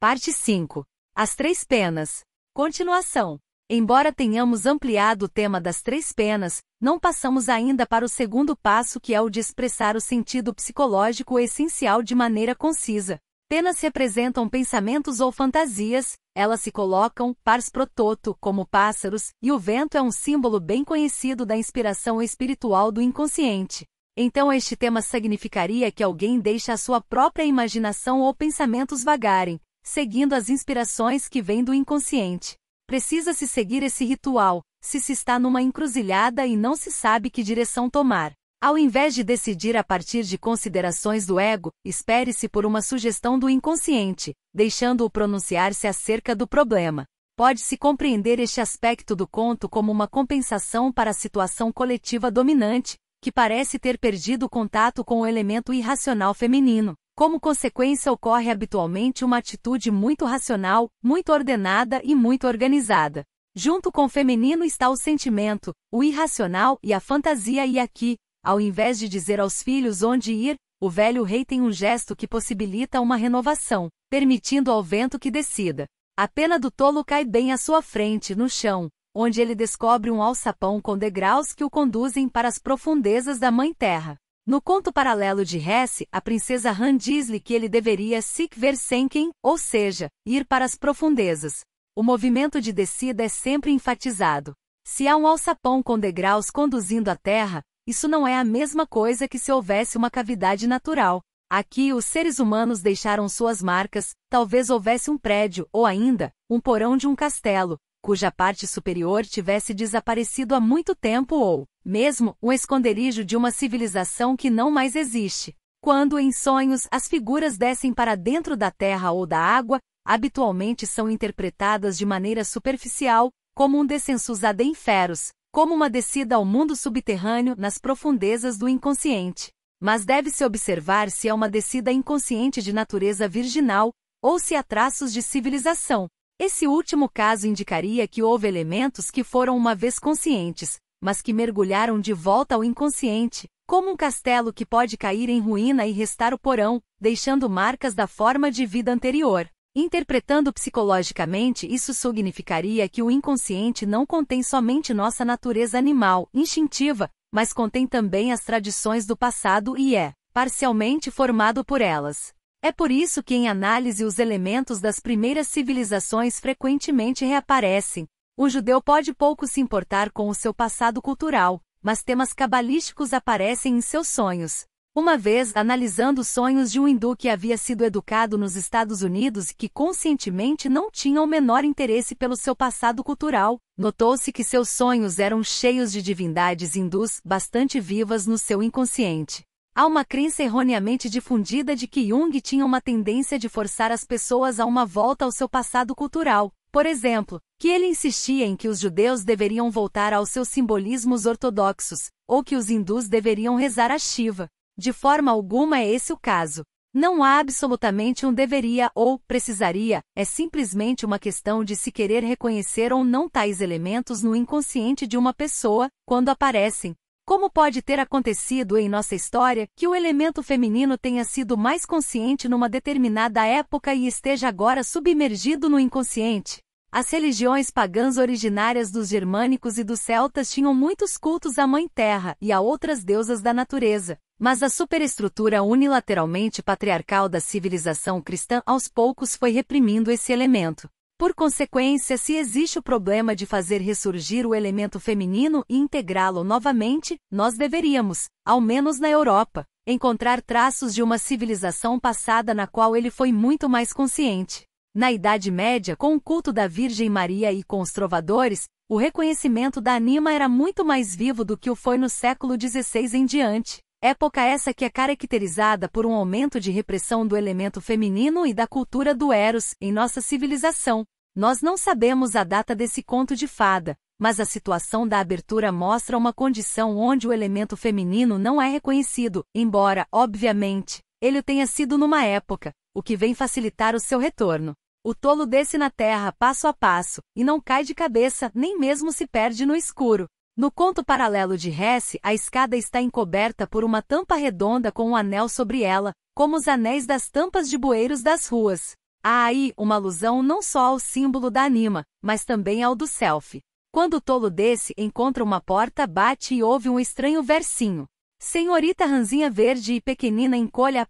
Parte 5. As três penas. Continuação. Embora tenhamos ampliado o tema das três penas, não passamos ainda para o segundo passo, que é o de expressar o sentido psicológico essencial de maneira concisa. Penas representam pensamentos ou fantasias, elas se colocam, pars pro toto, como pássaros, e o vento é um símbolo bem conhecido da inspiração espiritual do inconsciente. Então este tema significaria que alguém deixa a sua própria imaginação ou pensamentos vagarem, seguindo as inspirações que vêm do inconsciente. Precisa-se seguir esse ritual, se está numa encruzilhada e não se sabe que direção tomar. Ao invés de decidir a partir de considerações do ego, espere-se por uma sugestão do inconsciente, deixando-o pronunciar-se acerca do problema. Pode-se compreender este aspecto do conto como uma compensação para a situação coletiva dominante, que parece ter perdido o contato com o elemento irracional feminino. Como consequência, ocorre habitualmente uma atitude muito racional, muito ordenada e muito organizada. Junto com o feminino está o sentimento, o irracional e a fantasia, e aqui, ao invés de dizer aos filhos onde ir, o velho rei tem um gesto que possibilita uma renovação, permitindo ao vento que decida. A pena do tolo cai bem à sua frente, no chão, onde ele descobre um alçapão com degraus que o conduzem para as profundezas da Mãe Terra. No conto paralelo de Hesse, a princesa Han diz-lhe que ele deveria sich versenken, ou seja, ir para as profundezas. O movimento de descida é sempre enfatizado. Se há um alçapão com degraus conduzindo à terra, isso não é a mesma coisa que se houvesse uma cavidade natural. Aqui os seres humanos deixaram suas marcas, talvez houvesse um prédio, ou ainda, um porão de um castelo, cuja parte superior tivesse desaparecido há muito tempo, ou, mesmo, um esconderijo de uma civilização que não mais existe. Quando, em sonhos, as figuras descem para dentro da terra ou da água, habitualmente são interpretadas de maneira superficial, como um descensus ad inferos, como uma descida ao mundo subterrâneo nas profundezas do inconsciente. Mas deve-se observar se é uma descida inconsciente de natureza virginal, ou se há traços de civilização. Esse último caso indicaria que houve elementos que foram uma vez conscientes, mas que mergulharam de volta ao inconsciente, como um castelo que pode cair em ruína e restar o porão, deixando marcas da forma de vida anterior. Interpretando psicologicamente, isso significaria que o inconsciente não contém somente nossa natureza animal, instintiva, mas contém também as tradições do passado e é, parcialmente, formado por elas. É por isso que em análise os elementos das primeiras civilizações frequentemente reaparecem. O judeu pode pouco se importar com o seu passado cultural, mas temas cabalísticos aparecem em seus sonhos. Uma vez, analisando os sonhos de um hindu que havia sido educado nos Estados Unidos e que conscientemente não tinha o menor interesse pelo seu passado cultural, notou-se que seus sonhos eram cheios de divindades hindus bastante vivas no seu inconsciente. Há uma crença erroneamente difundida de que Jung tinha uma tendência de forçar as pessoas a uma volta ao seu passado cultural. Por exemplo, que ele insistia em que os judeus deveriam voltar aos seus simbolismos ortodoxos, ou que os hindus deveriam rezar a Shiva. De forma alguma é esse o caso. Não há absolutamente um deveria ou precisaria, é simplesmente uma questão de se querer reconhecer ou não tais elementos no inconsciente de uma pessoa, quando aparecem. Como pode ter acontecido em nossa história que o elemento feminino tenha sido mais consciente numa determinada época e esteja agora submergido no inconsciente? As religiões pagãs originárias dos germânicos e dos celtas tinham muitos cultos à Mãe Terra e a outras deusas da natureza, mas a superestrutura unilateralmente patriarcal da civilização cristã aos poucos foi reprimindo esse elemento. Por consequência, se existe o problema de fazer ressurgir o elemento feminino e integrá-lo novamente, nós deveríamos, ao menos na Europa, encontrar traços de uma civilização passada na qual ele foi muito mais consciente. Na Idade Média, com o culto da Virgem Maria e com os trovadores, o reconhecimento da anima era muito mais vivo do que o foi no século XVI em diante. Época essa que é caracterizada por um aumento de repressão do elemento feminino e da cultura do eros em nossa civilização. Nós não sabemos a data desse conto de fada, mas a situação da abertura mostra uma condição onde o elemento feminino não é reconhecido, embora, obviamente, ele tenha sido numa época, o que vem facilitar o seu retorno. O tolo desce na terra passo a passo, e não cai de cabeça, nem mesmo se perde no escuro. No conto paralelo de Hesse, a escada está encoberta por uma tampa redonda com um anel sobre ela, como os anéis das tampas de bueiros das ruas. Há aí uma alusão não só ao símbolo da anima, mas também ao do self. Quando o tolo desse encontra uma porta, bate e ouve um estranho versinho. Senhorita Ranzinha verde e pequenina, encolha a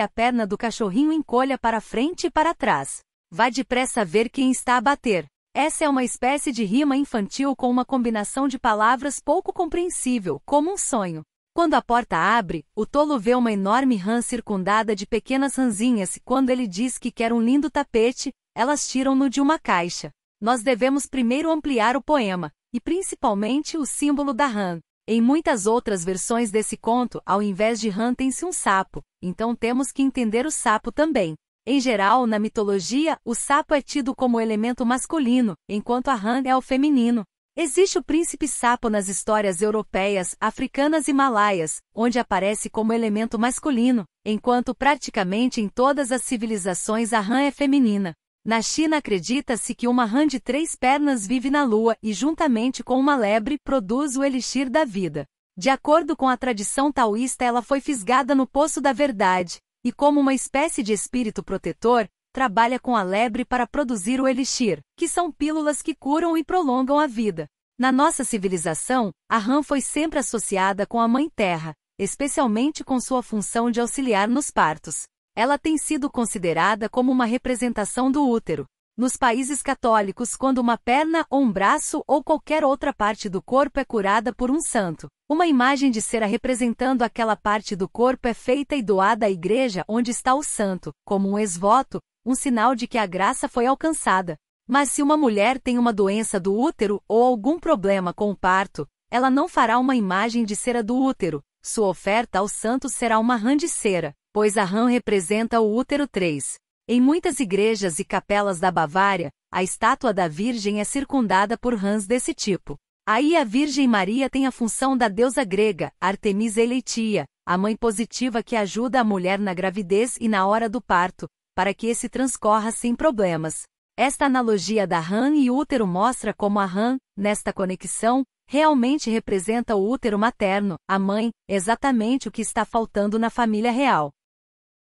perna do cachorrinho, encolha para frente e para trás. Vá depressa ver quem está a bater. Essa é uma espécie de rima infantil com uma combinação de palavras pouco compreensível, como um sonho. Quando a porta abre, o tolo vê uma enorme rã circundada de pequenas ranzinhas e quando ele diz que quer um lindo tapete, elas tiram-no de uma caixa. Nós devemos primeiro ampliar o poema, e principalmente o símbolo da rã. Em muitas outras versões desse conto, ao invés de rã tem-se um sapo, então temos que entender o sapo também. Em geral, na mitologia, o sapo é tido como elemento masculino, enquanto a rã é o feminino. Existe o príncipe sapo nas histórias europeias, africanas e malaias, onde aparece como elemento masculino, enquanto praticamente em todas as civilizações a rã é feminina. Na China acredita-se que uma rã de 3 pernas vive na lua e juntamente com uma lebre produz o elixir da vida. De acordo com a tradição taoísta, ela foi fisgada no poço da verdade, e como uma espécie de espírito protetor, trabalha com a lebre para produzir o elixir, que são pílulas que curam e prolongam a vida. Na nossa civilização, a rã foi sempre associada com a Mãe Terra, especialmente com sua função de auxiliar nos partos. Ela tem sido considerada como uma representação do útero. Nos países católicos, quando uma perna ou um braço ou qualquer outra parte do corpo é curada por um santo, uma imagem de cera representando aquela parte do corpo é feita e doada à igreja onde está o santo, como um ex-voto, um sinal de que a graça foi alcançada. Mas se uma mulher tem uma doença do útero ou algum problema com o parto, ela não fará uma imagem de cera do útero. Sua oferta ao santo será uma rã de cera, pois a rã representa o útero 3. Em muitas igrejas e capelas da Bavária, a estátua da Virgem é circundada por rãs desse tipo. Aí a Virgem Maria tem a função da deusa grega, Artemisa Eleitia, a mãe positiva que ajuda a mulher na gravidez e na hora do parto, para que esse transcorra sem problemas. Esta analogia da rã e útero mostra como a rã, nesta conexão, realmente representa o útero materno, a mãe, exatamente o que está faltando na família real.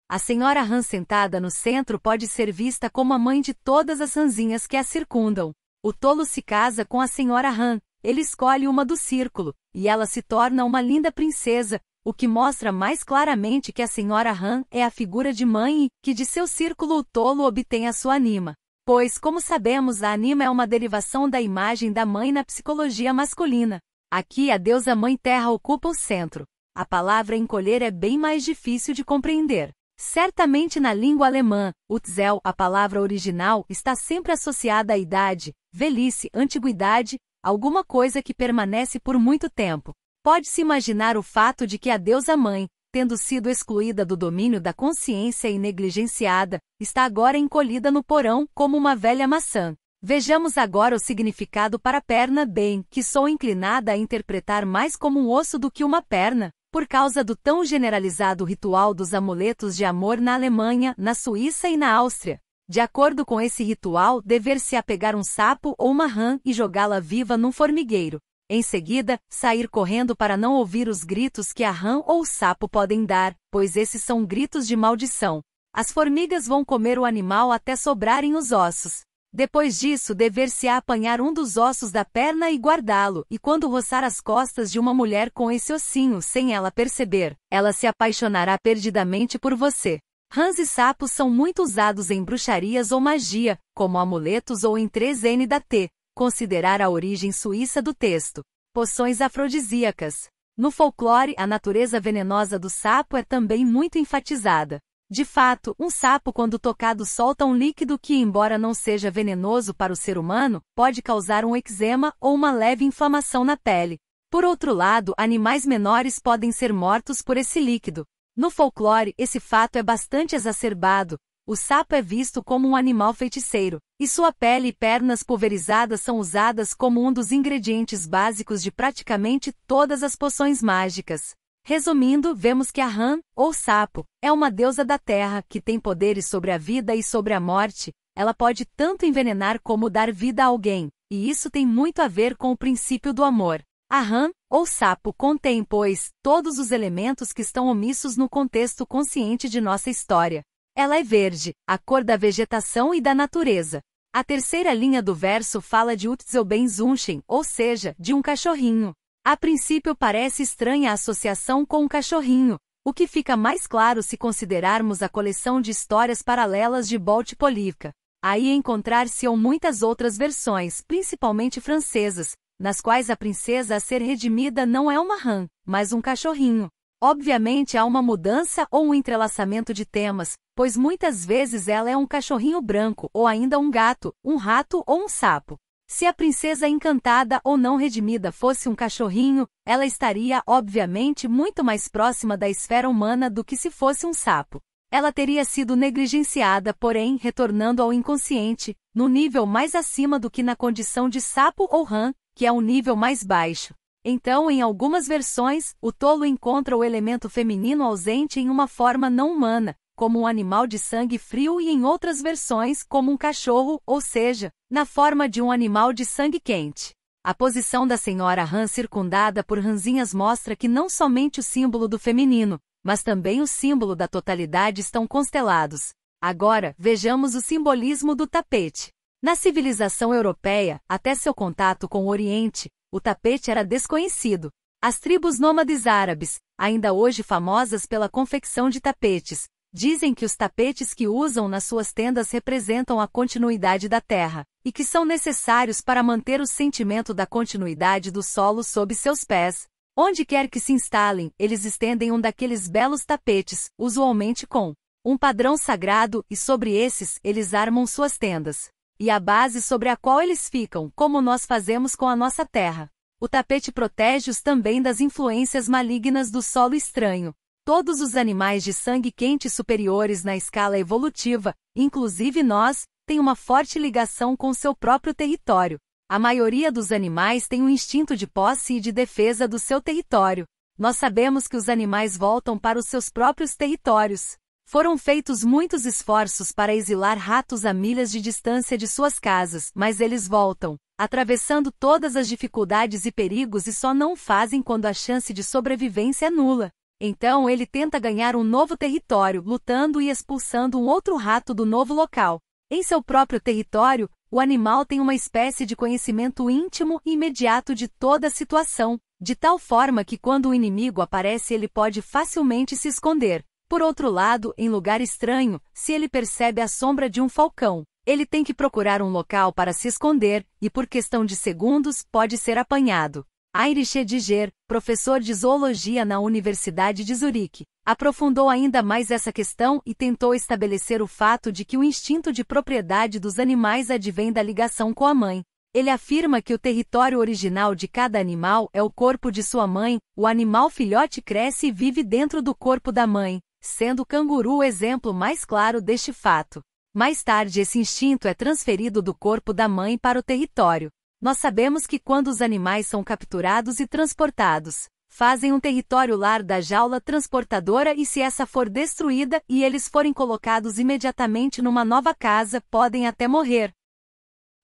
A senhora rã sentada no centro pode ser vista como a mãe de todas as rãzinhas que a circundam. O tolo se casa com a senhora rã, ele escolhe uma do círculo, e ela se torna uma linda princesa, o que mostra mais claramente que a senhora rã é a figura de mãe e que de seu círculo o tolo obtém a sua anima. Pois, como sabemos, a anima é uma derivação da imagem da mãe na psicologia masculina. Aqui a deusa Mãe Terra ocupa o centro. A palavra encolher é bem mais difícil de compreender. Certamente na língua alemã, Utzel, a palavra original, está sempre associada à idade, velhice, antiguidade, alguma coisa que permanece por muito tempo. Pode-se imaginar o fato de que a deusa mãe, tendo sido excluída do domínio da consciência e negligenciada, está agora encolhida no porão como uma velha maçã. Vejamos agora o significado para a perna bem, que sou inclinada a interpretar mais como um osso do que uma perna, por causa do tão generalizado ritual dos amuletos de amor na Alemanha, na Suíça e na Áustria. De acordo com esse ritual, dever-se apegar um sapo ou uma rã e jogá-la viva num formigueiro. Em seguida, sair correndo para não ouvir os gritos que a rã ou o sapo podem dar, pois esses são gritos de maldição. As formigas vão comer o animal até sobrarem os ossos. Depois disso, dever-se-á apanhar um dos ossos da perna e guardá-lo, e quando roçar as costas de uma mulher com esse ossinho sem ela perceber, ela se apaixonará perdidamente por você. Rãs e sapos são muito usados em bruxarias ou magia, como amuletos ou em 3N da T. Considerar a origem suíça do texto. Poções afrodisíacas. No folclore, a natureza venenosa do sapo é também muito enfatizada. De fato, um sapo quando tocado solta um líquido que, embora não seja venenoso para o ser humano, pode causar um eczema ou uma leve inflamação na pele. Por outro lado, animais menores podem ser mortos por esse líquido. No folclore, esse fato é bastante exacerbado. O sapo é visto como um animal feiticeiro, e sua pele e pernas pulverizadas são usadas como um dos ingredientes básicos de praticamente todas as poções mágicas. Resumindo, vemos que a rã, ou sapo, é uma deusa da terra que tem poderes sobre a vida e sobre a morte. Ela pode tanto envenenar como dar vida a alguém, e isso tem muito a ver com o princípio do amor. A rã, ou sapo, contém, pois, todos os elementos que estão omissos no contexto consciente de nossa história. Ela é verde, a cor da vegetação e da natureza. A terceira linha do verso fala de Utzelbenzunchen, ou seja, de um cachorrinho. A princípio parece estranha a associação com um cachorrinho, o que fica mais claro se considerarmos a coleção de histórias paralelas de Bolt Polica. Aí encontrar-se-ão muitas outras versões, principalmente francesas, nas quais a princesa a ser redimida não é uma rã, mas um cachorrinho. Obviamente há uma mudança ou um entrelaçamento de temas, pois muitas vezes ela é um cachorrinho branco ou ainda um gato, um rato ou um sapo. Se a princesa encantada ou não redimida fosse um cachorrinho, ela estaria, obviamente, muito mais próxima da esfera humana do que se fosse um sapo. Ela teria sido negligenciada, porém, retornando ao inconsciente, no nível mais acima do que na condição de sapo ou rã, que é um nível mais baixo. Então, em algumas versões, o tolo encontra o elemento feminino ausente em uma forma não humana, como um animal de sangue frio, e em outras versões, como um cachorro, ou seja, na forma de um animal de sangue quente. A posição da senhora rã circundada por rãzinhas mostra que não somente o símbolo do feminino, mas também o símbolo da totalidade estão constelados. Agora, vejamos o simbolismo do tapete. Na civilização europeia, até seu contato com o Oriente, o tapete era desconhecido. As tribos nômades árabes, ainda hoje famosas pela confecção de tapetes, dizem que os tapetes que usam nas suas tendas representam a continuidade da terra, e que são necessários para manter o sentimento da continuidade do solo sob seus pés. Onde quer que se instalem, eles estendem um daqueles belos tapetes, usualmente com um padrão sagrado, e sobre esses, eles armam suas tendas. E a base sobre a qual eles ficam, como nós fazemos com a nossa terra. O tapete protege-os também das influências malignas do solo estranho. Todos os animais de sangue quente superiores na escala evolutiva, inclusive nós, têm uma forte ligação com seu próprio território. A maioria dos animais tem um instinto de posse e de defesa do seu território. Nós sabemos que os animais voltam para os seus próprios territórios. Foram feitos muitos esforços para exilar ratos a milhas de distância de suas casas, mas eles voltam, atravessando todas as dificuldades e perigos, e só não o fazem quando a chance de sobrevivência é nula. Então ele tenta ganhar um novo território, lutando e expulsando um outro rato do novo local. Em seu próprio território, o animal tem uma espécie de conhecimento íntimo e imediato de toda a situação, de tal forma que quando o inimigo aparece ele pode facilmente se esconder. Por outro lado, em lugar estranho, se ele percebe a sombra de um falcão, ele tem que procurar um local para se esconder, e por questão de segundos pode ser apanhado. Heinrich Ediger, professor de zoologia na Universidade de Zurique, aprofundou ainda mais essa questão e tentou estabelecer o fato de que o instinto de propriedade dos animais advém da ligação com a mãe. Ele afirma que o território original de cada animal é o corpo de sua mãe. O animal filhote cresce e vive dentro do corpo da mãe, sendo o canguru o exemplo mais claro deste fato. Mais tarde esse instinto é transferido do corpo da mãe para o território. Nós sabemos que quando os animais são capturados e transportados, fazem um território lar da jaula transportadora, e se essa for destruída e eles forem colocados imediatamente numa nova casa, podem até morrer.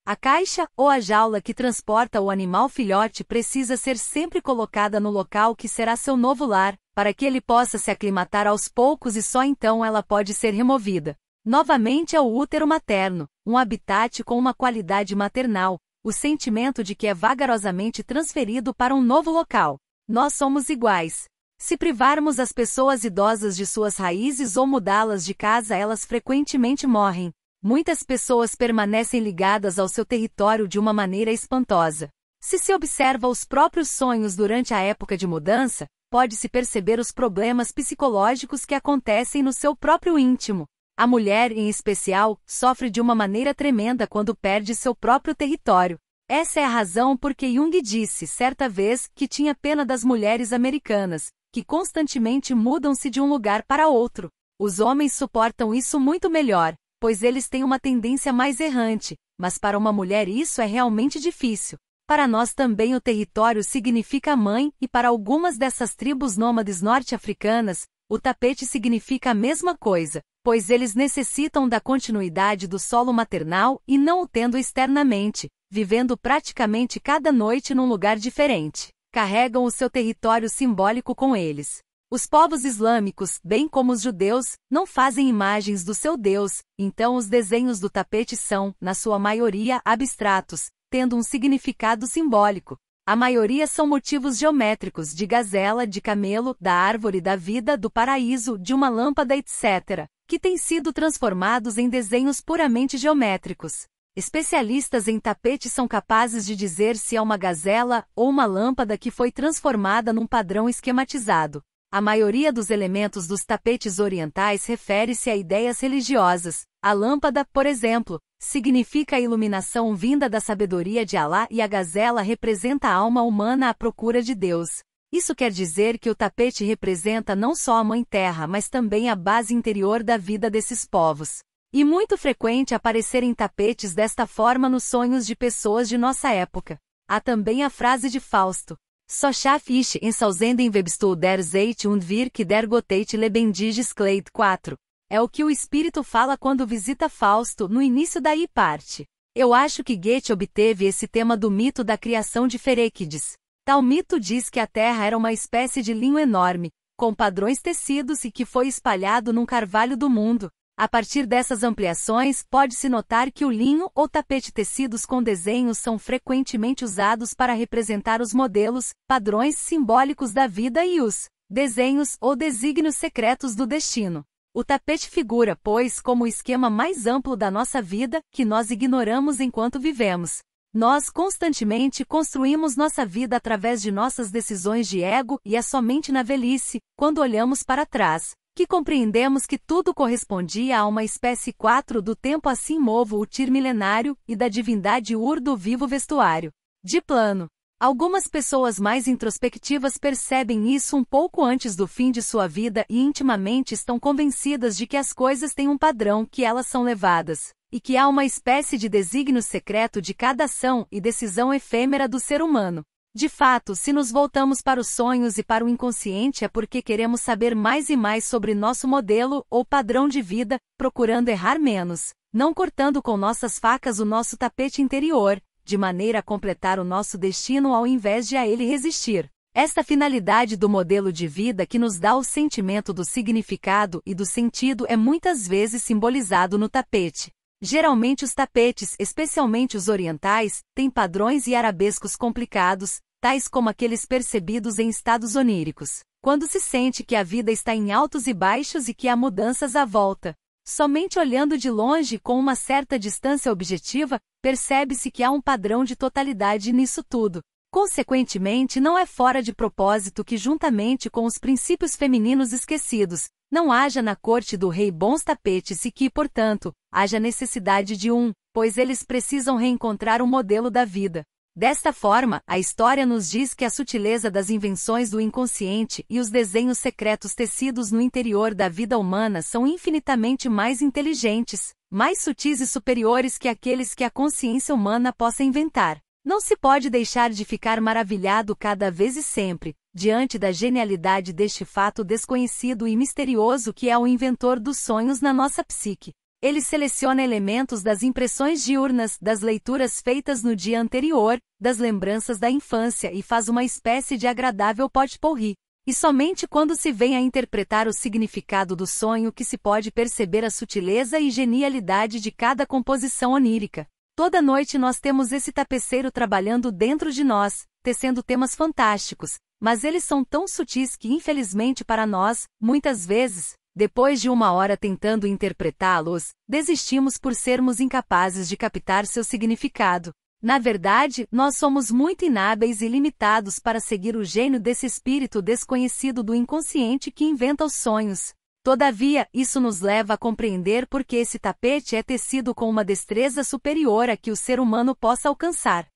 A caixa ou a jaula que transporta o animal filhote precisa ser sempre colocada no local que será seu novo lar, para que ele possa se aclimatar aos poucos, e só então ela pode ser removida. Novamente é o útero materno, um habitat com uma qualidade maternal, o sentimento de que é vagarosamente transferido para um novo local. Nós somos iguais. Se privarmos as pessoas idosas de suas raízes ou mudá-las de casa, elas frequentemente morrem. Muitas pessoas permanecem ligadas ao seu território de uma maneira espantosa. Se se observa os próprios sonhos durante a época de mudança, pode-se perceber os problemas psicológicos que acontecem no seu próprio íntimo. A mulher, em especial, sofre de uma maneira tremenda quando perde seu próprio território. Essa é a razão por que Jung disse, certa vez, que tinha pena das mulheres americanas, que constantemente mudam-se de um lugar para outro. Os homens suportam isso muito melhor, pois eles têm uma tendência mais errante, mas para uma mulher isso é realmente difícil. Para nós também o território significa mãe, e para algumas dessas tribos nômades norte-africanas, o tapete significa a mesma coisa, pois eles necessitam da continuidade do solo maternal e não o tendo externamente, vivendo praticamente cada noite num lugar diferente. Carregam o seu território simbólico com eles. Os povos islâmicos, bem como os judeus, não fazem imagens do seu Deus, então os desenhos do tapete são, na sua maioria, abstratos, tendo um significado simbólico. A maioria são motivos geométricos, de gazela, de camelo, da árvore da vida, do paraíso, de uma lâmpada, etc., que têm sido transformados em desenhos puramente geométricos. Especialistas em tapete são capazes de dizer se é uma gazela ou uma lâmpada que foi transformada num padrão esquematizado. A maioria dos elementos dos tapetes orientais refere-se a ideias religiosas. A lâmpada, por exemplo, significa a iluminação vinda da sabedoria de Alá e a gazela representa a alma humana à procura de Deus. Isso quer dizer que o tapete representa não só a Mãe Terra, mas também a base interior da vida desses povos. E muito frequente aparecerem tapetes desta forma nos sonhos de pessoas de nossa época. Há também a frase de Fausto: "So schaffe ich in sausenden Webstuhl der Zeit und wirke der Gottheit lebendiges Kleid 4. É o que o espírito fala quando visita Fausto no início da parte. Eu acho que Goethe obteve esse tema do mito da criação de Feréquides. Tal mito diz que a Terra era uma espécie de linho enorme, com padrões tecidos e que foi espalhado num carvalho do mundo. A partir dessas ampliações, pode-se notar que o linho ou tapete tecidos com desenhos são frequentemente usados para representar os modelos, padrões simbólicos da vida e os desenhos ou desígnios secretos do destino. O tapete figura, pois, como o esquema mais amplo da nossa vida, que nós ignoramos enquanto vivemos. Nós constantemente construímos nossa vida através de nossas decisões de ego e é somente na velhice, quando olhamos para trás, que compreendemos que tudo correspondia a uma espécie 4 do tempo assim movo o tir milenário e da divindade urdo vivo vestuário. De plano. Algumas pessoas mais introspectivas percebem isso um pouco antes do fim de sua vida e intimamente estão convencidas de que as coisas têm um padrão que elas são levadas, e que há uma espécie de desígnio secreto de cada ação e decisão efêmera do ser humano. De fato, se nos voltamos para os sonhos e para o inconsciente é porque queremos saber mais e mais sobre nosso modelo ou padrão de vida, procurando errar menos, não cortando com nossas facas o nosso tapete interior, de maneira a completar o nosso destino ao invés de a ele resistir. Esta finalidade do modelo de vida que nos dá o sentimento do significado e do sentido é muitas vezes simbolizado no tapete. Geralmente os tapetes, especialmente os orientais, têm padrões e arabescos complicados, tais como aqueles percebidos em estados oníricos, quando se sente que a vida está em altos e baixos e que há mudanças à volta. Somente olhando de longe com uma certa distância objetiva, percebe-se que há um padrão de totalidade nisso tudo. Consequentemente, não é fora de propósito que, juntamente com os princípios femininos esquecidos, não haja na corte do rei bons tapetes e que, portanto, haja necessidade de pois eles precisam reencontrar o modelo da vida. Desta forma, a história nos diz que a sutileza das invenções do inconsciente e os desenhos secretos tecidos no interior da vida humana são infinitamente mais inteligentes, mais sutis e superiores que aqueles que a consciência humana possa inventar. Não se pode deixar de ficar maravilhado cada vez e sempre, diante da genialidade deste fato desconhecido e misterioso que é o inventor dos sonhos na nossa psique. Ele seleciona elementos das impressões diurnas, das leituras feitas no dia anterior, das lembranças da infância e faz uma espécie de agradável pot-pourri. E somente quando se vem a interpretar o significado do sonho que se pode perceber a sutileza e genialidade de cada composição onírica. Toda noite nós temos esse tapeceiro trabalhando dentro de nós, tecendo temas fantásticos, mas eles são tão sutis que infelizmente para nós, muitas vezes, depois de 1 hora tentando interpretá-los, desistimos por sermos incapazes de captar seu significado. Na verdade, nós somos muito inábeis e limitados para seguir o gênio desse espírito desconhecido do inconsciente que inventa os sonhos. Todavia, isso nos leva a compreender por que esse tapete é tecido com uma destreza superior a que o ser humano possa alcançar.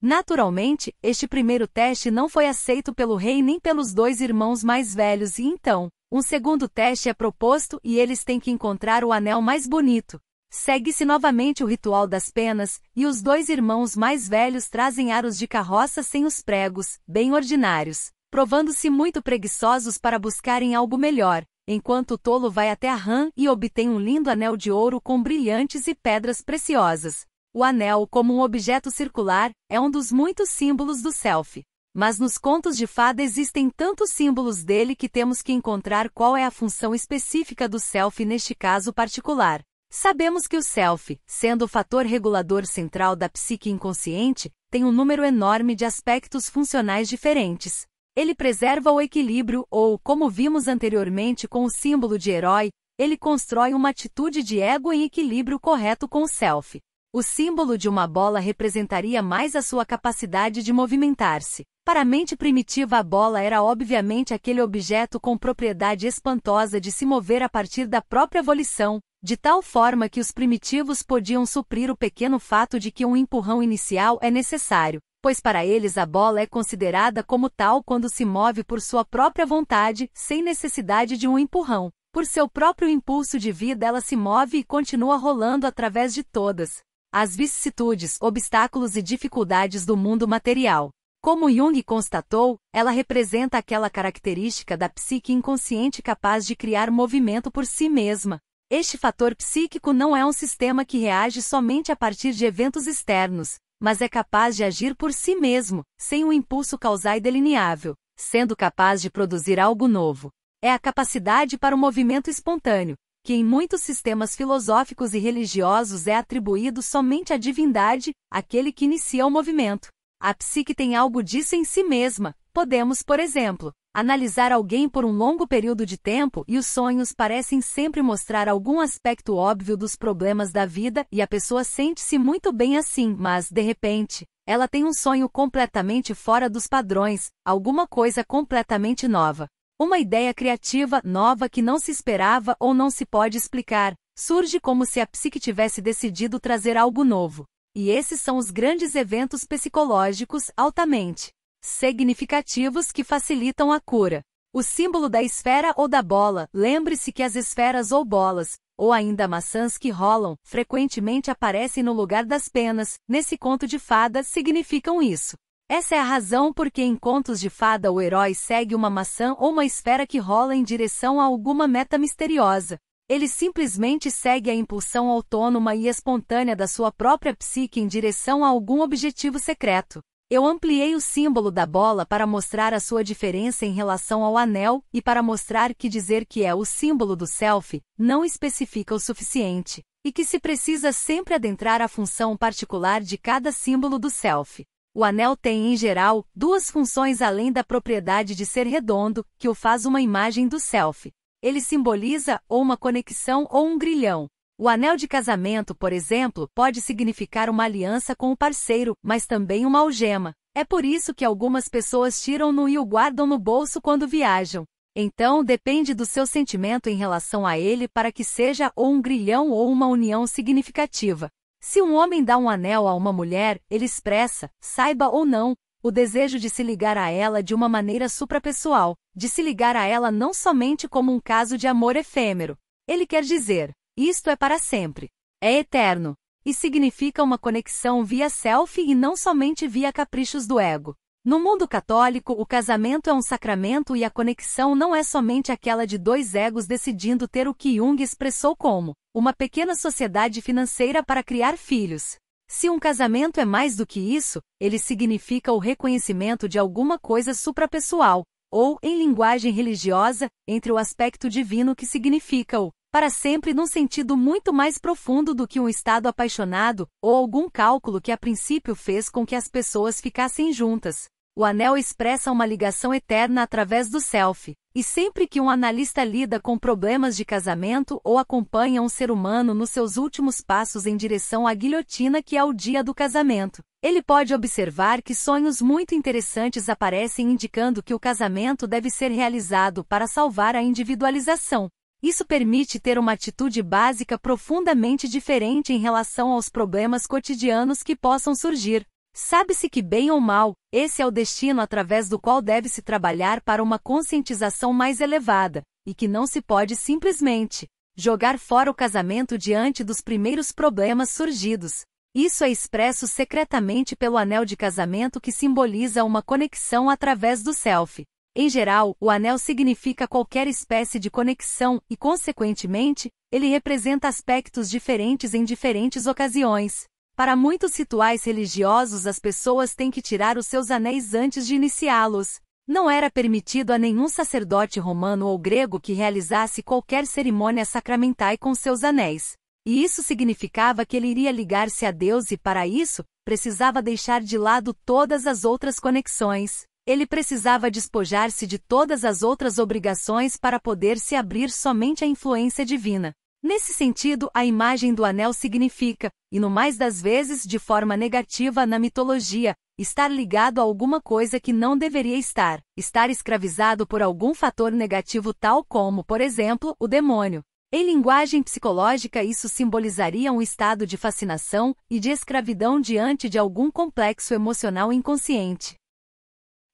Naturalmente, este primeiro teste não foi aceito pelo rei nem pelos 2 irmãos mais velhos e então, um segundo teste é proposto e eles têm que encontrar o anel mais bonito. Segue-se novamente o ritual das penas, e os 2 irmãos mais velhos trazem aros de carroça sem os pregos, bem ordinários, provando-se muito preguiçosos para buscarem algo melhor, enquanto o tolo vai até a rã e obtém um lindo anel de ouro com brilhantes e pedras preciosas. O anel, como um objeto circular, é um dos muitos símbolos do self. Mas nos contos de fada existem tantos símbolos dele que temos que encontrar qual é a função específica do self neste caso particular. Sabemos que o self, sendo o fator regulador central da psique inconsciente, tem um número enorme de aspectos funcionais diferentes. Ele preserva o equilíbrio ou, como vimos anteriormente com o símbolo de herói, ele constrói uma atitude de ego em equilíbrio correto com o self. O símbolo de uma bola representaria mais a sua capacidade de movimentar-se. Para a mente primitiva, a bola era obviamente aquele objeto com propriedade espantosa de se mover a partir da própria volição, de tal forma que os primitivos podiam suprir o pequeno fato de que um empurrão inicial é necessário, pois para eles a bola é considerada como tal quando se move por sua própria vontade, sem necessidade de um empurrão. Por seu próprio impulso de vida ela se move e continua rolando através de todas as vicissitudes, obstáculos e dificuldades do mundo material. Como Jung constatou, ela representa aquela característica da psique inconsciente capaz de criar movimento por si mesma. Este fator psíquico não é um sistema que reage somente a partir de eventos externos, mas é capaz de agir por si mesmo, sem um impulso causal delineável, sendo capaz de produzir algo novo. É a capacidade para o movimento espontâneo, que em muitos sistemas filosóficos e religiosos é atribuído somente à divindade, aquele que inicia o movimento. A psique tem algo disso em si mesma. Podemos, por exemplo, analisar alguém por um longo período de tempo e os sonhos parecem sempre mostrar algum aspecto óbvio dos problemas da vida e a pessoa sente-se muito bem assim, mas, de repente, ela tem um sonho completamente fora dos padrões, alguma coisa completamente nova. Uma ideia criativa, nova que não se esperava ou não se pode explicar, surge como se a psique tivesse decidido trazer algo novo. E esses são os grandes eventos psicológicos altamente significativos que facilitam a cura. O símbolo da esfera ou da bola, lembre-se que as esferas ou bolas, ou ainda maçãs que rolam, frequentemente aparecem no lugar das penas, nesse conto de fada significam isso. Essa é a razão por que em contos de fada o herói segue uma maçã ou uma esfera que rola em direção a alguma meta misteriosa. Ele simplesmente segue a impulsão autônoma e espontânea da sua própria psique em direção a algum objetivo secreto. Eu ampliei o símbolo da bola para mostrar a sua diferença em relação ao anel e para mostrar que dizer que é o símbolo do self não especifica o suficiente, e que se precisa sempre adentrar a função particular de cada símbolo do self. O anel tem, em geral, duas funções além da propriedade de ser redondo, que o faz uma imagem do self. Ele simboliza ou uma conexão ou um grilhão. O anel de casamento, por exemplo, pode significar uma aliança com o parceiro, mas também uma algema. É por isso que algumas pessoas tiram-no e o guardam no bolso quando viajam. Então, depende do seu sentimento em relação a ele para que seja ou um grilhão ou uma união significativa. Se um homem dá um anel a uma mulher, ele expressa, saiba ou não, o desejo de se ligar a ela de uma maneira suprapessoal, de se ligar a ela não somente como um caso de amor efêmero. Ele quer dizer, isto é para sempre. É eterno. E significa uma conexão via self e não somente via caprichos do ego. No mundo católico, o casamento é um sacramento e a conexão não é somente aquela de dois egos decidindo ter o que Jung expressou como uma pequena sociedade financeira para criar filhos. Se um casamento é mais do que isso, ele significa o reconhecimento de alguma coisa suprapessoal, ou, em linguagem religiosa, entre o aspecto divino que significa o para sempre num sentido muito mais profundo do que um estado apaixonado, ou algum cálculo que a princípio fez com que as pessoas ficassem juntas. O anel expressa uma ligação eterna através do self, e sempre que um analista lida com problemas de casamento ou acompanha um ser humano nos seus últimos passos em direção à guilhotina que é o dia do casamento, ele pode observar que sonhos muito interessantes aparecem indicando que o casamento deve ser realizado para salvar a individualização. Isso permite ter uma atitude básica profundamente diferente em relação aos problemas cotidianos que possam surgir. Sabe-se que, bem ou mal, esse é o destino através do qual deve-se trabalhar para uma conscientização mais elevada, e que não se pode simplesmente jogar fora o casamento diante dos primeiros problemas surgidos. Isso é expresso secretamente pelo anel de casamento que simboliza uma conexão através do self. Em geral, o anel significa qualquer espécie de conexão e, consequentemente, ele representa aspectos diferentes em diferentes ocasiões. Para muitos rituais religiosos, as pessoas têm que tirar os seus anéis antes de iniciá-los. Não era permitido a nenhum sacerdote romano ou grego que realizasse qualquer cerimônia sacramental com seus anéis. E isso significava que ele iria ligar-se a Deus e, para isso, precisava deixar de lado todas as outras conexões. Ele precisava despojar-se de todas as outras obrigações para poder se abrir somente à influência divina. Nesse sentido, a imagem do anel significa, e no mais das vezes de forma negativa na mitologia, estar ligado a alguma coisa que não deveria estar escravizado por algum fator negativo tal como, por exemplo, o demônio. Em linguagem psicológica, isso simbolizaria um estado de fascinação e de escravidão diante de algum complexo emocional inconsciente.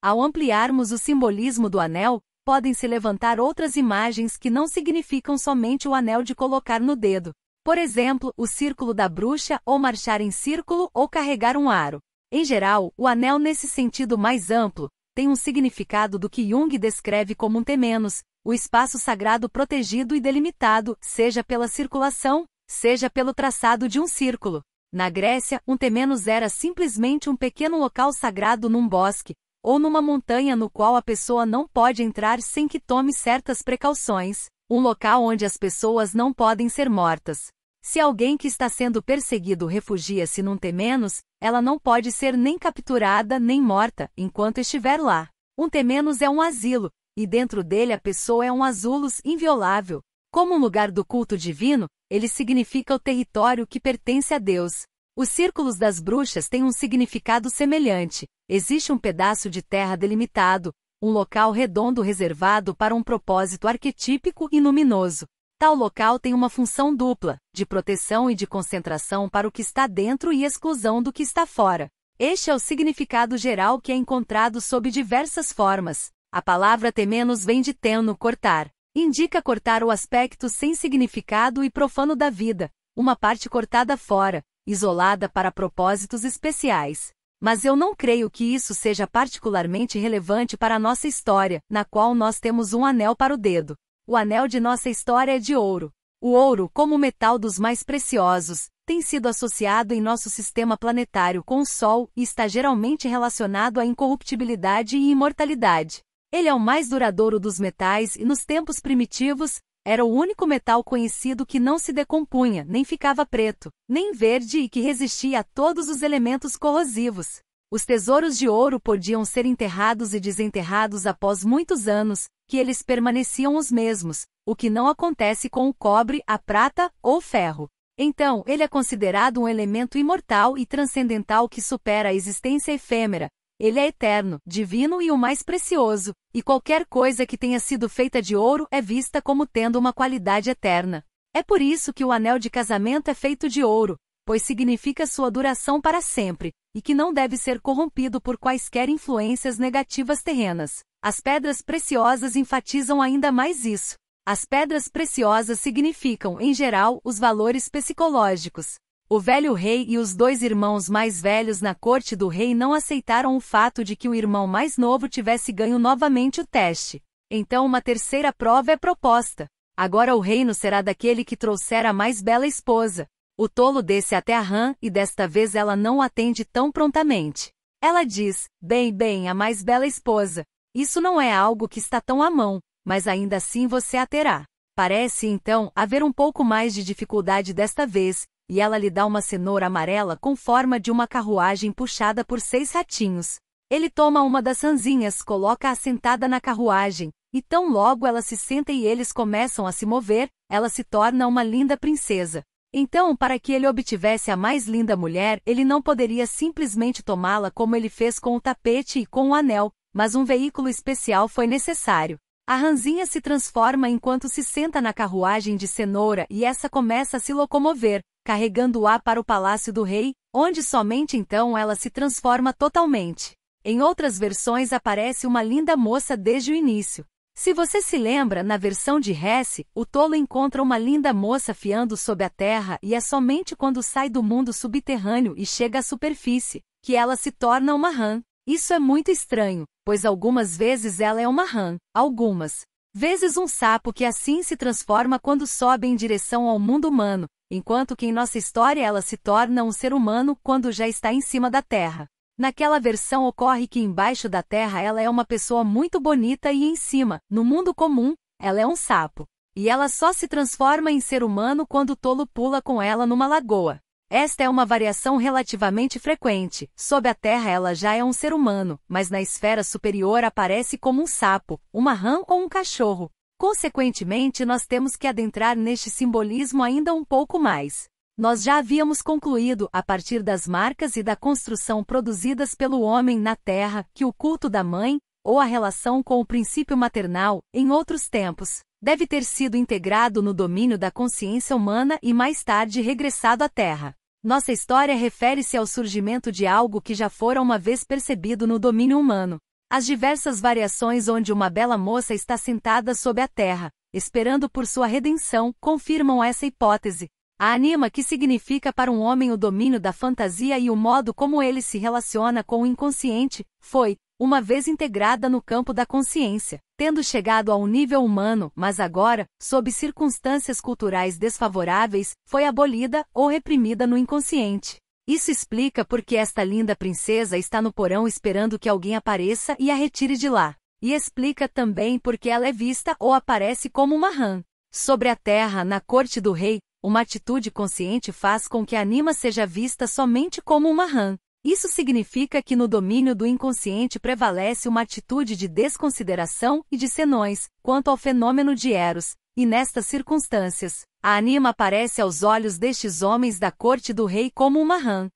Ao ampliarmos o simbolismo do anel, podem-se levantar outras imagens que não significam somente o anel de colocar no dedo. Por exemplo, o círculo da bruxa, ou marchar em círculo, ou carregar um aro. Em geral, o anel nesse sentido mais amplo, tem um significado do que Jung descreve como um temenos, o espaço sagrado protegido e delimitado, seja pela circulação, seja pelo traçado de um círculo. Na Grécia, um temenos era simplesmente um pequeno local sagrado num bosque, ou numa montanha no qual a pessoa não pode entrar sem que tome certas precauções, um local onde as pessoas não podem ser mortas. Se alguém que está sendo perseguido refugia-se num temenos, ela não pode ser nem capturada nem morta enquanto estiver lá. Um temenos é um asilo, e dentro dele a pessoa é um azulos inviolável. Como um lugar do culto divino, ele significa o território que pertence a Deus. Os círculos das bruxas têm um significado semelhante. Existe um pedaço de terra delimitado, um local redondo reservado para um propósito arquetípico e luminoso. Tal local tem uma função dupla, de proteção e de concentração para o que está dentro e exclusão do que está fora. Este é o significado geral que é encontrado sob diversas formas. A palavra temenos vem de teno, cortar. Indica cortar o aspecto sem significado e profano da vida, uma parte cortada fora, isolada para propósitos especiais. Mas eu não creio que isso seja particularmente relevante para a nossa história, na qual nós temos um anel para o dedo. O anel de nossa história é de ouro. O ouro, como metal dos mais preciosos, tem sido associado em nosso sistema planetário com o Sol e está geralmente relacionado à incorruptibilidade e imortalidade. Ele é o mais duradouro dos metais e, nos tempos primitivos, era o único metal conhecido que não se decompunha, nem ficava preto, nem verde e que resistia a todos os elementos corrosivos. Os tesouros de ouro podiam ser enterrados e desenterrados após muitos anos, que eles permaneciam os mesmos, o que não acontece com o cobre, a prata ou o ferro. Então, ele é considerado um elemento imortal e transcendental que supera a existência efêmera. Ele é eterno, divino e o mais precioso, e qualquer coisa que tenha sido feita de ouro é vista como tendo uma qualidade eterna. É por isso que o anel de casamento é feito de ouro, pois significa sua duração para sempre, e que não deve ser corrompido por quaisquer influências negativas terrenas. As pedras preciosas enfatizam ainda mais isso. As pedras preciosas significam, em geral, os valores psicológicos. O velho rei e os dois irmãos mais velhos na corte do rei não aceitaram o fato de que o irmão mais novo tivesse ganho novamente o teste. Então uma terceira prova é proposta. Agora o reino será daquele que trouxer a mais bela esposa. O tolo desce até a rã e desta vez ela não o atende tão prontamente. Ela diz, bem, a mais bela esposa. Isso não é algo que está tão à mão, mas ainda assim você a terá. Parece, então, haver um pouco mais de dificuldade desta vez, e ela lhe dá uma cenoura amarela com forma de uma carruagem puxada por 6 ratinhos. Ele toma uma das rãzinhas, coloca-a sentada na carruagem, e tão logo ela se senta e eles começam a se mover, ela se torna uma linda princesa. Então, para que ele obtivesse a mais linda mulher, ele não poderia simplesmente tomá-la como ele fez com o tapete e com o anel, mas um veículo especial foi necessário. A rãzinha se transforma enquanto se senta na carruagem de cenoura e essa começa a se locomover, carregando-a para o palácio do rei, onde somente então ela se transforma totalmente. Em outras versões aparece uma linda moça desde o início. Se você se lembra, na versão de Hesse, o tolo encontra uma linda moça fiando sob a terra e é somente quando sai do mundo subterrâneo e chega à superfície, que ela se torna uma rã. Isso é muito estranho, pois algumas vezes ela é uma rã, algumas vezes um sapo que assim se transforma quando sobe em direção ao mundo humano, enquanto que em nossa história ela se torna um ser humano quando já está em cima da Terra. Naquela versão ocorre que embaixo da Terra ela é uma pessoa muito bonita e em cima, no mundo comum, ela é um sapo. E ela só se transforma em ser humano quando o tolo pula com ela numa lagoa. Esta é uma variação relativamente frequente. Sob a Terra ela já é um ser humano, mas na esfera superior aparece como um sapo, uma rã ou um cachorro. Consequentemente, nós temos que adentrar neste simbolismo ainda um pouco mais. Nós já havíamos concluído, a partir das marcas e da construção produzidas pelo homem na Terra, que o culto da mãe, ou a relação com o princípio maternal, em outros tempos, deve ter sido integrado no domínio da consciência humana e mais tarde regressado à Terra. Nossa história refere-se ao surgimento de algo que já fora uma vez percebido no domínio humano. As diversas variações onde uma bela moça está sentada sob a terra, esperando por sua redenção, confirmam essa hipótese. A anima, que significa para um homem o domínio da fantasia e o modo como ele se relaciona com o inconsciente, foi, uma vez integrada no campo da consciência, tendo chegado ao nível humano, mas agora, sob circunstâncias culturais desfavoráveis, foi abolida ou reprimida no inconsciente. Isso explica por que esta linda princesa está no porão esperando que alguém apareça e a retire de lá. E explica também por que ela é vista ou aparece como uma rã. Sobre a terra, na corte do rei, uma atitude consciente faz com que a anima seja vista somente como uma rã. Isso significa que no domínio do inconsciente prevalece uma atitude de desconsideração e de senões, quanto ao fenômeno de Eros, e nestas circunstâncias, a anima aparece aos olhos destes homens da corte do rei como uma rã.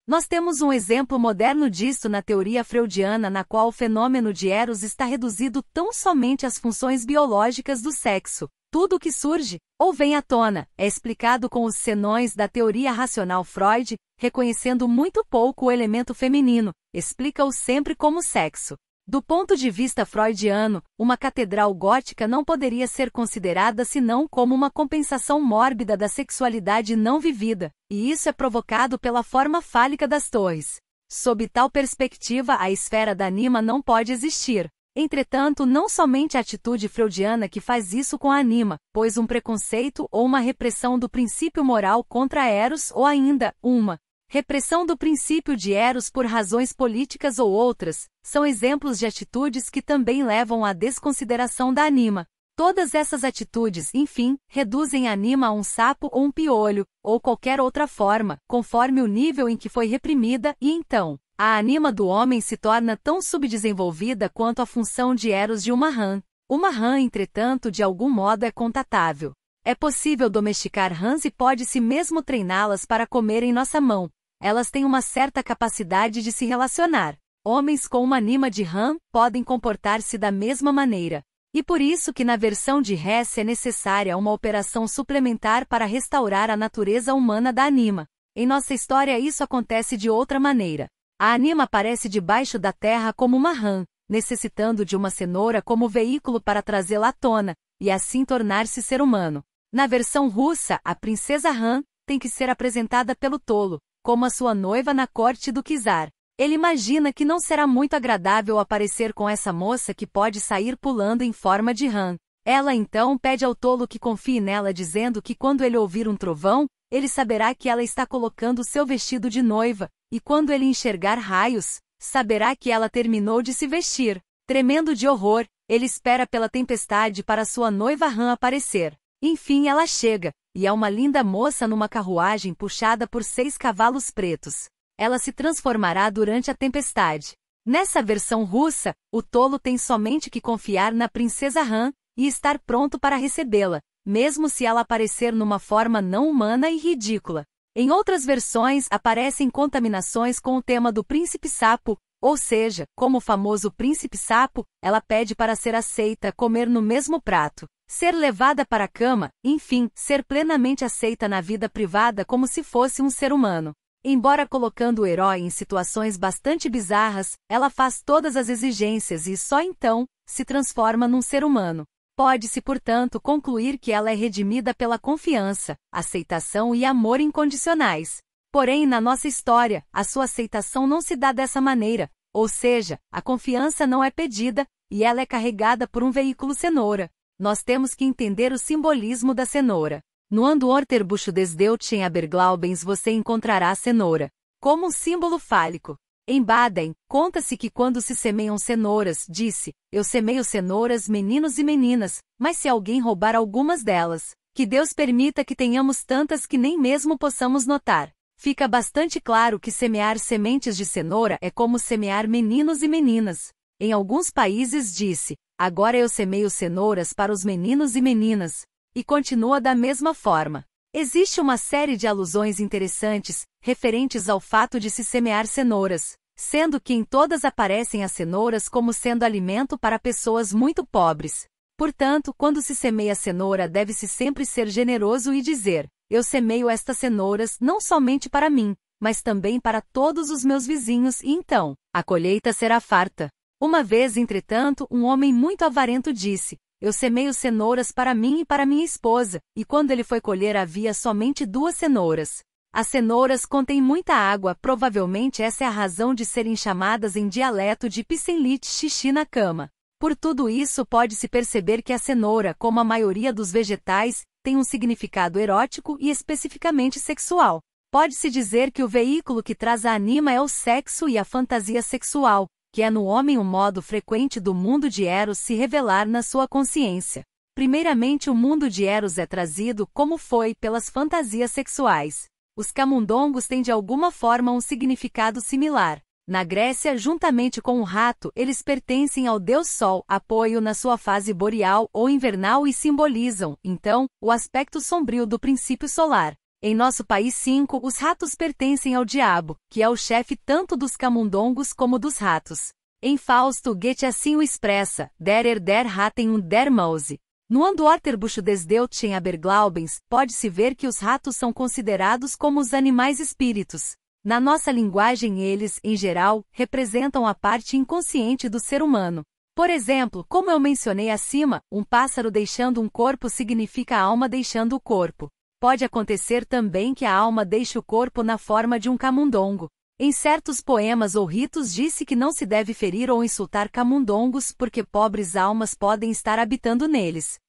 Nós temos um exemplo moderno disto na teoria freudiana, na qual o fenômeno de Eros está reduzido tão somente às funções biológicas do sexo. Tudo o que surge, ou vem à tona, é explicado com os senões da teoria racional. Freud, reconhecendo muito pouco o elemento feminino, explica-o sempre como sexo. Do ponto de vista freudiano, uma catedral gótica não poderia ser considerada senão como uma compensação mórbida da sexualidade não vivida, e isso é provocado pela forma fálica das torres. Sob tal perspectiva, a esfera da anima não pode existir. Entretanto, não somente a atitude freudiana que faz isso com a anima, pois um preconceito ou uma repressão do princípio moral contra Eros ou ainda, uma repressão do princípio de Eros por razões políticas ou outras, são exemplos de atitudes que também levam à desconsideração da anima. Todas essas atitudes, enfim, reduzem a anima a um sapo ou um piolho, ou qualquer outra forma, conforme o nível em que foi reprimida, e então, a anima do homem se torna tão subdesenvolvida quanto a função de Eros de uma rã. Uma rã, entretanto, de algum modo é contatável. É possível domesticar rãs e pode-se mesmo treiná-las para comer em nossa mão. Elas têm uma certa capacidade de se relacionar. Homens com uma anima de rã podem comportar-se da mesma maneira. E por isso que na versão de Hesse é necessária uma operação suplementar para restaurar a natureza humana da anima. Em nossa história isso acontece de outra maneira. A anima aparece debaixo da terra como uma rã, necessitando de uma cenoura como veículo para trazê-la à tona, e assim tornar-se ser humano. Na versão russa, a princesa rã tem que ser apresentada pelo tolo, como a sua noiva na corte do czar. Ele imagina que não será muito agradável aparecer com essa moça que pode sair pulando em forma de rã. Ela então pede ao tolo que confie nela, dizendo que quando ele ouvir um trovão, ele saberá que ela está colocando seu vestido de noiva, e quando ele enxergar raios, saberá que ela terminou de se vestir. Tremendo de horror, ele espera pela tempestade para sua noiva rã aparecer. Enfim ela chega, e é uma linda moça numa carruagem puxada por 6 cavalos pretos. Ela se transformará durante a tempestade. Nessa versão russa, o tolo tem somente que confiar na princesa rã e estar pronto para recebê-la, mesmo se ela aparecer numa forma não humana e ridícula. Em outras versões aparecem contaminações com o tema do príncipe sapo, ou seja, como o famoso príncipe sapo, ela pede para ser aceita, comer no mesmo prato, ser levada para a cama, enfim, ser plenamente aceita na vida privada como se fosse um ser humano. Embora colocando o herói em situações bastante bizarras, ela faz todas as exigências e só então se transforma num ser humano. Pode-se, portanto, concluir que ela é redimida pela confiança, aceitação e amor incondicionais. Porém, na nossa história, a sua aceitação não se dá dessa maneira, ou seja, a confiança não é pedida, e ela é carregada por um veículo cenoura. Nós temos que entender o simbolismo da cenoura. No Andorterbucho des Deutschen Aberglaubens você encontrará a cenoura, como um símbolo fálico. Em Baden, conta-se que quando se semeiam cenouras, disse, eu semeio cenouras meninos e meninas, mas se alguém roubar algumas delas, que Deus permita que tenhamos tantas que nem mesmo possamos notar. Fica bastante claro que semear sementes de cenoura é como semear meninos e meninas. Em alguns países disse, agora eu semeio cenouras para os meninos e meninas. E continua da mesma forma. Existe uma série de alusões interessantes, referentes ao fato de se semear cenouras, sendo que em todas aparecem as cenouras como sendo alimento para pessoas muito pobres. Portanto, quando se semeia cenoura deve-se sempre ser generoso e dizer, eu semeio estas cenouras não somente para mim, mas também para todos os meus vizinhos e então, a colheita será farta. Uma vez, entretanto, um homem muito avarento disse, eu semeio cenouras para mim e para minha esposa, e quando ele foi colher havia somente 2 cenouras. As cenouras contêm muita água, provavelmente essa é a razão de serem chamadas em dialeto de pissenlit xixi na cama. Por tudo isso pode-se perceber que a cenoura, como a maioria dos vegetais, tem um significado erótico e especificamente sexual. Pode-se dizer que o veículo que traz a anima é o sexo e a fantasia sexual, que é no homem um modo frequente do mundo de Eros se revelar na sua consciência. Primeiramente o mundo de Eros é trazido como foi pelas fantasias sexuais. Os camundongos têm de alguma forma um significado similar. Na Grécia, juntamente com o rato, eles pertencem ao deus Sol, apoio na sua fase boreal ou invernal e simbolizam, então, o aspecto sombrio do princípio solar. Em nosso país 5, os ratos pertencem ao diabo, que é o chefe tanto dos camundongos como dos ratos. Em Fausto, Goethe assim o expressa, der Ratten und der Maus. No Andorterbucho des Deutschen Aberglaubens, pode-se ver que os ratos são considerados como os animais espíritos. Na nossa linguagem eles, em geral, representam a parte inconsciente do ser humano. Por exemplo, como eu mencionei acima, um pássaro deixando um corpo significa a alma deixando o corpo. Pode acontecer também que a alma deixe o corpo na forma de um camundongo. Em certos poemas ou ritos disse que não se deve ferir ou insultar camundongos porque pobres almas podem estar habitando neles.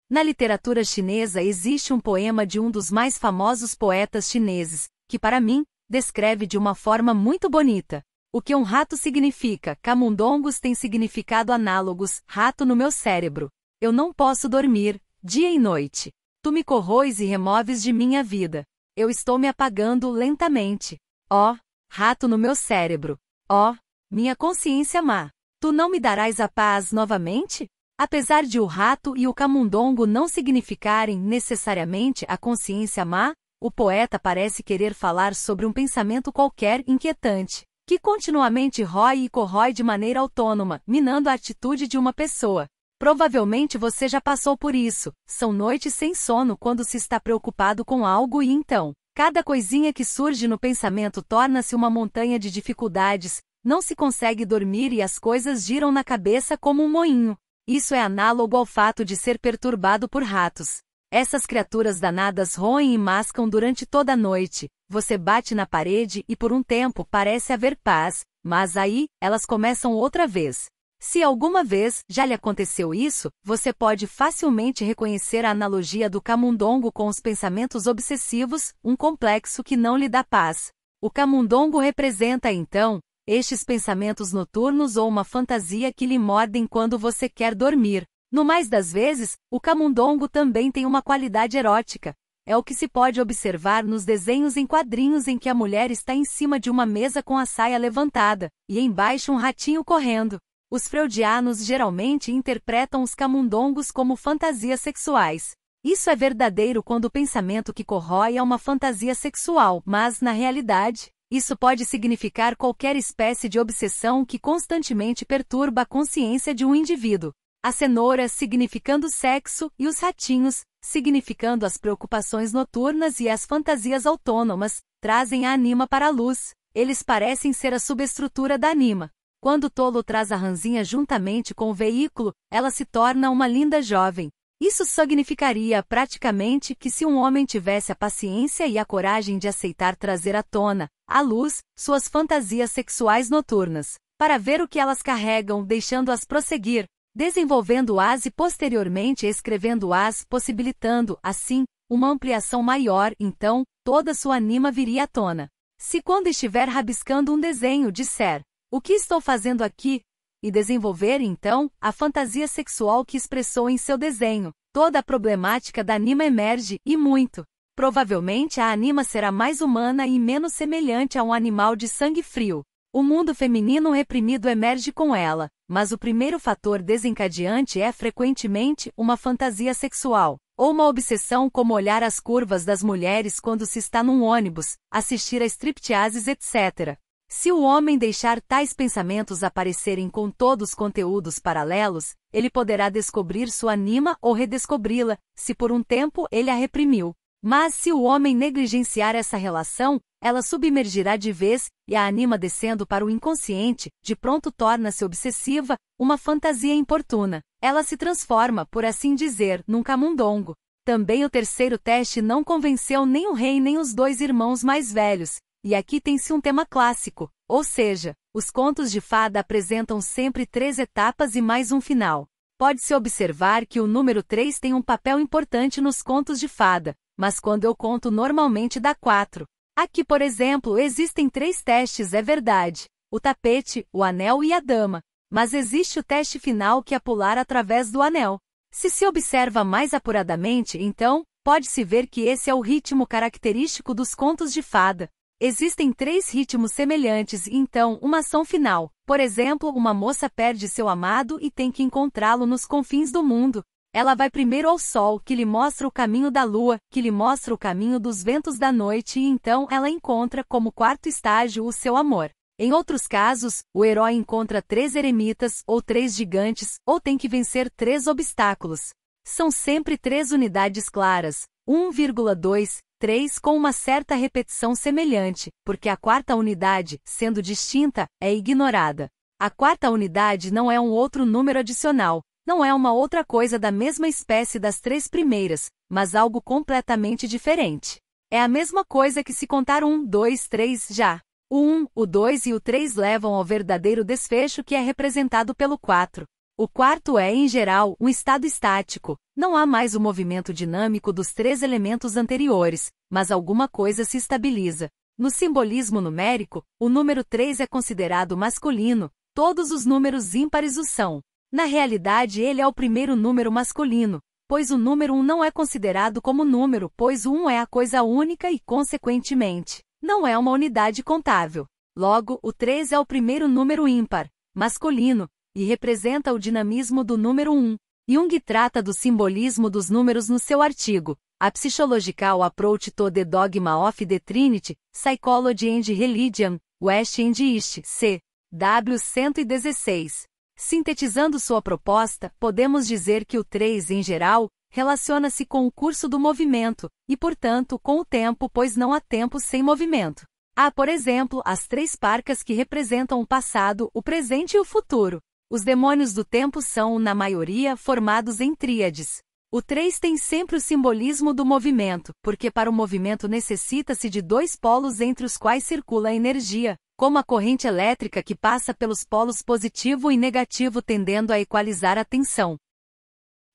Na literatura chinesa existe um poema de um dos mais famosos poetas chineses, que para mim, descreve de uma forma muito bonita. O que um rato significa, camundongos têm significado análogos, rato no meu cérebro. Eu não posso dormir, dia e noite. Tu me corroes e removes de minha vida. Eu estou me apagando lentamente. Ó, rato no meu cérebro. Ó, minha consciência má. Tu não me darás a paz novamente? Apesar de o rato e o camundongo não significarem necessariamente a consciência má, o poeta parece querer falar sobre um pensamento qualquer inquietante, que continuamente rói e corrói de maneira autônoma, minando a atitude de uma pessoa. Provavelmente você já passou por isso, são noites sem sono quando se está preocupado com algo e então, cada coisinha que surge no pensamento torna-se uma montanha de dificuldades, não se consegue dormir e as coisas giram na cabeça como um moinho. Isso é análogo ao fato de ser perturbado por ratos. Essas criaturas danadas roem e mascam durante toda a noite, você bate na parede e por um tempo parece haver paz, mas aí, elas começam outra vez. Se alguma vez já lhe aconteceu isso, você pode facilmente reconhecer a analogia do camundongo com os pensamentos obsessivos, um complexo que não lhe dá paz. O camundongo representa, então, estes pensamentos noturnos ou uma fantasia que lhe mordem quando você quer dormir. No mais das vezes, o camundongo também tem uma qualidade erótica. É o que se pode observar nos desenhos em quadrinhos em que a mulher está em cima de uma mesa com a saia levantada, e embaixo um ratinho correndo. Os freudianos geralmente interpretam os camundongos como fantasias sexuais. Isso é verdadeiro quando o pensamento que corrói é uma fantasia sexual, mas, na realidade, isso pode significar qualquer espécie de obsessão que constantemente perturba a consciência de um indivíduo. A cenoura significando sexo e os ratinhos, significando as preocupações noturnas e as fantasias autônomas, trazem a anima para a luz. Eles parecem ser a subestrutura da anima. Quando o tolo traz a ranzinha juntamente com o veículo, ela se torna uma linda jovem. Isso significaria praticamente que se um homem tivesse a paciência e a coragem de aceitar trazer à tona, à luz, suas fantasias sexuais noturnas, para ver o que elas carregam, deixando-as prosseguir, desenvolvendo-as e posteriormente escrevendo-as, possibilitando, assim, uma ampliação maior. Então, toda sua anima viria à tona. Se quando estiver rabiscando um desenho disser, o que estou fazendo aqui? E desenvolver, então, a fantasia sexual que expressou em seu desenho, toda a problemática da anima emerge, e muito. Provavelmente a anima será mais humana e menos semelhante a um animal de sangue frio. O mundo feminino reprimido emerge com ela, mas o primeiro fator desencadeante é frequentemente uma fantasia sexual, ou uma obsessão como olhar as curvas das mulheres quando se está num ônibus, assistir a stripteases, etc. Se o homem deixar tais pensamentos aparecerem com todos os conteúdos paralelos, ele poderá descobrir sua anima ou redescobri-la, se por um tempo ele a reprimiu. Mas se o homem negligenciar essa relação, ela submergirá de vez, e a anima descendo para o inconsciente, de pronto torna-se obsessiva, uma fantasia importuna. Ela se transforma, por assim dizer, num camundongo. Também o terceiro teste não convenceu nem o rei nem os dois irmãos mais velhos, e aqui tem-se um tema clássico, ou seja, os contos de fada apresentam sempre 3 etapas e mais um final. Pode-se observar que o número 3 tem um papel importante nos contos de fada, mas quando eu conto normalmente dá 4. Aqui, por exemplo, existem 3 testes, é verdade: o tapete, o anel e a dama. Mas existe o teste final que é pular através do anel. Se se observa mais apuradamente, então, pode-se ver que esse é o ritmo característico dos contos de fada. Existem 3 ritmos semelhantes e então uma ação final. Por exemplo, uma moça perde seu amado e tem que encontrá-lo nos confins do mundo. Ela vai primeiro ao sol, que lhe mostra o caminho da lua, que lhe mostra o caminho dos ventos da noite, e então ela encontra como 4º estágio o seu amor. Em outros casos, o herói encontra 3 eremitas, ou 3 gigantes, ou tem que vencer 3 obstáculos. São sempre 3 unidades claras, 1,2, 3 com uma certa repetição semelhante, porque a 4ª unidade, sendo distinta, é ignorada. A 4ª unidade não é um outro número adicional, não é uma outra coisa da mesma espécie das 3 primeiras, mas algo completamente diferente. É a mesma coisa que se contar 1, 2, 3 já. O 1, o 2 e o 3 levam ao verdadeiro desfecho que é representado pelo 4. O 4º é, em geral, um estado estático. Não há mais o movimento dinâmico dos 3 elementos anteriores, mas alguma coisa se estabiliza. No simbolismo numérico, o número 3 é considerado masculino, todos os números ímpares o são. Na realidade, ele é o primeiro número masculino, pois o número 1 não é considerado como número, pois o 1 é a coisa única e, consequentemente, não é uma unidade contável. Logo, o 3 é o primeiro número ímpar, masculino, e representa o dinamismo do número 1. Jung trata do simbolismo dos números no seu artigo, A Psychological Approach to the Dogma of the Trinity, Psychology and Religion, West and East, c. W. 116. Sintetizando sua proposta, podemos dizer que o 3, em geral, relaciona-se com o curso do movimento, e portanto com o tempo, pois não há tempo sem movimento. Há, por exemplo, as 3 parcas que representam o passado, o presente e o futuro. Os demônios do tempo são, na maioria, formados em tríades. O 3 tem sempre o simbolismo do movimento, porque para o movimento necessita-se de 2 polos entre os quais circula a energia, como a corrente elétrica que passa pelos polos positivo e negativo tendendo a equalizar a tensão.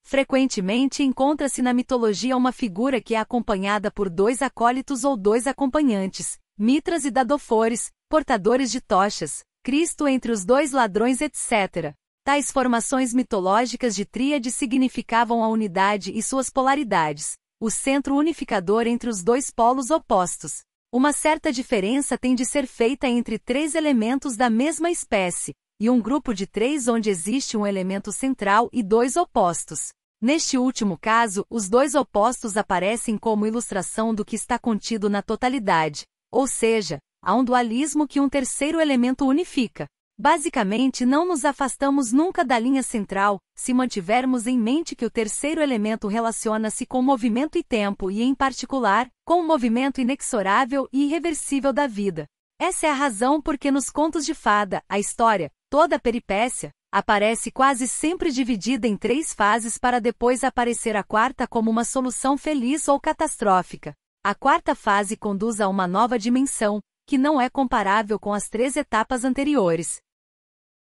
Frequentemente encontra-se na mitologia uma figura que é acompanhada por 2 acólitos ou 2 acompanhantes, mitras e dadofores, portadores de tochas, Cristo entre os 2 ladrões, etc. Tais formações mitológicas de tríade significavam a unidade e suas polaridades, o centro unificador entre os 2 polos opostos. Uma certa diferença tem de ser feita entre 3 elementos da mesma espécie, e um grupo de 3 onde existe um elemento central e 2 opostos. Neste último caso, os 2 opostos aparecem como ilustração do que está contido na totalidade, ou seja, há um dualismo que um terceiro elemento unifica. Basicamente, não nos afastamos nunca da linha central, se mantivermos em mente que o terceiro elemento relaciona-se com movimento e tempo e, em particular, com o movimento inexorável e irreversível da vida. Essa é a razão por que nos contos de fada, a história, toda a peripécia, aparece quase sempre dividida em 3 fases para depois aparecer a 4ª como uma solução feliz ou catastrófica. A 4ª fase conduz a uma nova dimensão, que não é comparável com as 3 etapas anteriores.